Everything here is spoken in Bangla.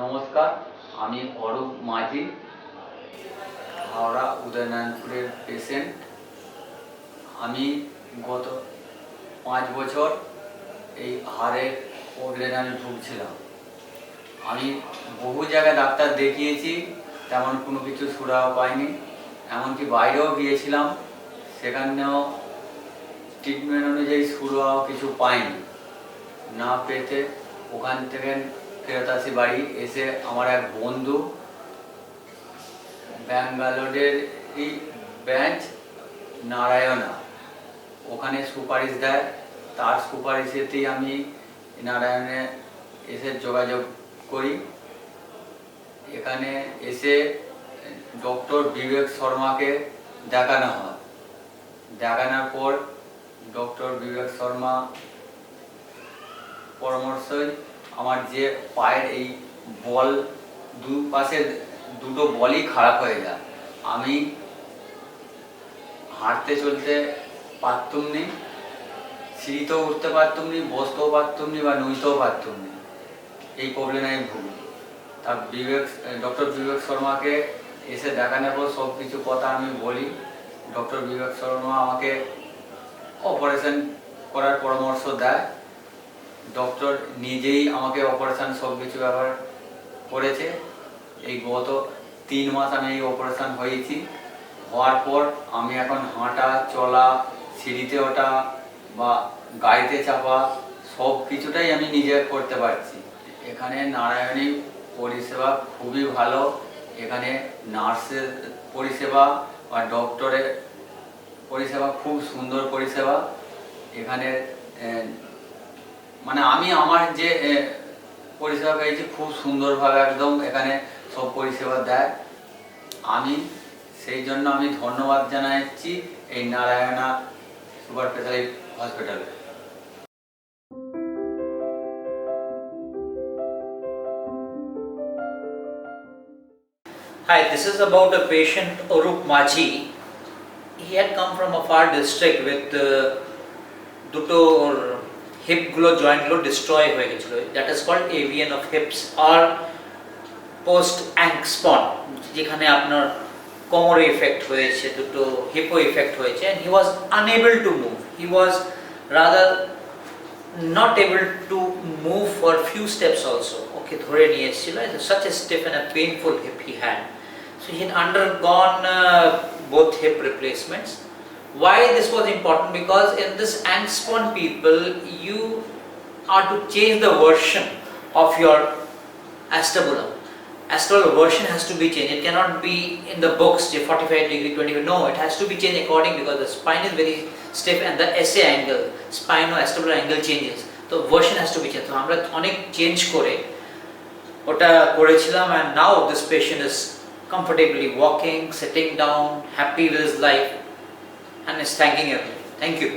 নমস্কার, আমি অরূপ মাঝি, হাওড়া উদয়নারায়ণপুরের পেশেন্ট। আমি গত 5 বছর এই হাড়ের প্রবলেমে আমি ভুগছিলাম। আমি বহু জায়গায় ডাক্তার দেখিয়েছি, তেমন কোনো কিছু সুরাহা পাইনি। এমনকি বাইরেও গিয়েছিলাম, সেখানেও ট্রিটমেন্ট অনুযায়ী সুরাহা কিছু পাইনি। না পেতে ওখান থেকে ফেরত আসি বাড়ি। এসে আমার এক বন্ধু ব্যাঙ্গালোরের এই ব্রাঞ্চ নারায়ণা, ওখানে সুপারিশ দেয়। তার সুপারিশেতেই আমি নারায়ণে এসে যোগাযোগ করি। এখানে এসে ডক্টর বিবেক শর্মাকে দেখানো হয়। দেখানোর পর ডক্টর বিবেক শর্মা পরামর্শই আমার যে পায়ের এই বল দুপাশে দুটো বলই খারাপ হয়ে যায়। আমি হাঁটতে চলতে পারতুম নি, সিঁড়িতেও উঠতে পারতুম নি, বসতেও পারতুম নি বা নুইতেও পারতুম নি। এই প্রবলেমে আমি ভুগি। তার ডক্টর বিবেক শর্মাকে এসে দেখানোর পর সব কিছু কথা আমি বলি। ডক্টর বিবেক শর্মা আমাকে অপারেশন করার পরামর্শ দেয়। ডক্টর নিজেই আমাকে অপারেশন সব কিছু ব্যাপার করেছে। এই গত 3 মাস আমি এই অপারেশন হয়েছি। হওয়ার পর আমি এখন হাঁটা চলা, সিঁড়িতে ওঠা বা গাড়িতে চাপা সব কিছুটাই আমি নিজে করতে পারছি। এখানে নারায়ণী পরিষেবা খুবই ভালো। এখানে নার্সের পরিষেবা বা ডক্টরের পরিষেবা খুব সুন্দর পরিষেবা। এখানে মানে আমি আমার যে পরিষেবা পেয়েছি খুব সুন্দরভাবে একদম এখানে সব পরিষেবা দেয়। আমি সেই জন্য আমি ধন্যবাদ জানাচ্ছি এই নারায়ণা সুপার স্পেশালিটি হসপিটালে। Hi, this is about a patient Arup Majhi. He had come from a far district with দুটো হিপ গুলো জয়েন্ট গুলো ডিস্ট্রয় হয়ে গেছিল। That is called AVN of hips or post ankspon, যেখানে আপনার কোমরে ইফেক্ট হয়েছে, দুটো হিপো ইফেক্ট হয়েছে, and he was unable to move. He was rather not able to move for few steps also. Okay, ধরে নিয়ে এসেছিল। Such a stiff and a painful hip he had. So he had undergone both hip replacements. Why this was important? Because in this ankspon people, you are to change the version of your acetabulum. Acetabulum version has to be changed. It cannot be in the books 45 degree, 20. No, it has to be changed according, because the spine is very stiff and the SA angle, spino-acetabular angle changes. So version has to be changed. So আমরা অনেক চেঞ্জ করে ওটা করেছিলাম, and now this patient is comfortably walking, sitting down, happy with his life, and is thanking everyone. Thank you.